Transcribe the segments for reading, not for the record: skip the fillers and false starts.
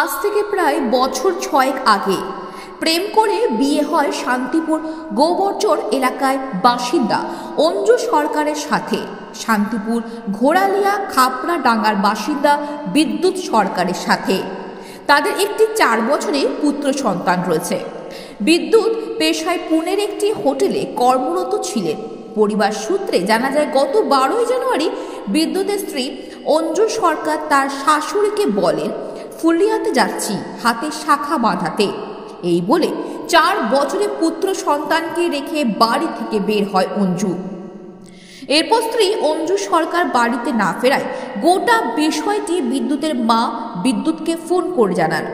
আজ থেকে প্রায় বছর 6 আগে প্রেম করে বিয়ে হয় শান্তিপুর গোবর্চর এলাকায় বাসিন্দা অঞ্জু সরকারের সাথে শান্তিপুর ঘোড়ালিয়া খাপড়া ডাঙ্গার বাসিন্দা বিদ্যুৎ সরকারের সাথে। তাদের একটি 4 বছরের পুত্র সন্তান রয়েছে। বিদ্যুৎ পেশায় পুনের একটি হোটেলে কর্মরত ছিলেন। পরিবার সূত্রে জানা যায়, গত 12 জানুয়ারি বিদ্যুতের স্ত্রী অঞ্জু সরকার তার শাশুড়িকে বলেন, ফুলিয়াতে যাচ্ছি, হাতে শাখা বাঁধাতে। এই বলে 4 বছরের পুত্র সন্তানকে রেখে বাড়ি থেকে বের হয় অঞ্জু। এরপর স্ত্রী অঞ্জু সরকার বাড়িতে না ফেরায় গোটা বিষয়টি বিদ্যুতের মা বিদ্যুৎকে ফোন করে জানান।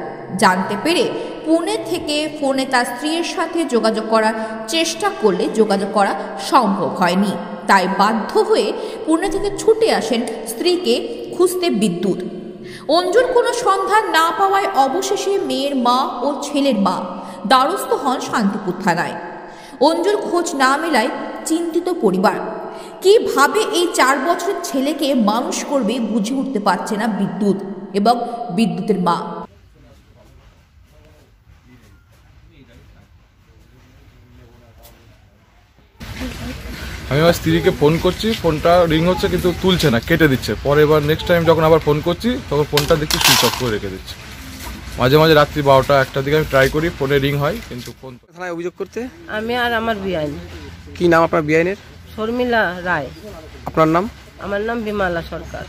জানতে পেরে পুনে থেকে ফোনে তার স্ত্রীর সাথে যোগাযোগ করার চেষ্টা করলে যোগাযোগ করা সম্ভব হয়নি। তাই বাধ্য হয়ে পুনে থেকে ছুটে আসেন স্ত্রীকে খুঁজতে বিদ্যুৎ। অঞ্জুর কোনো সন্ধান না পাওয়ায় অবশেষে মেয়ের মা ও ছেলের মা দ্বারস্থ হন শান্তিপুর থানায়। অঞ্জুর খোঁজ না মেলায় চিন্তিত পরিবার। কিভাবে এই 4 বছরের ছেলেকে মানুষ করবে বুঝে উঠতে পারছে না বিদ্যুৎ এবং বিদ্যুতের মা। আমি আমার স্ত্রীকে ফোন করছি, ফোনটা রিং হচ্ছে কিন্তু তুলছে না, কেটে দিচ্ছে। পরে এবার নেক্সট টাইম যখন আবার ফোন করছি তখন ফোনটা দেখছি সুইচ অফ করে রেখে দিচ্ছে। মাঝে মাঝে রাত্রি 12টা 1টার দিকে আমি ট্রাই করি, ফোনে রিং হয় কিন্তু ফোন। থানায় অভিযোগ করতে আমি আর আমার বিআইন। কি নাম আপনার বিআইনের? শর্মিলা রায়। আপনার নাম? আমার নাম বিমালা সরকার।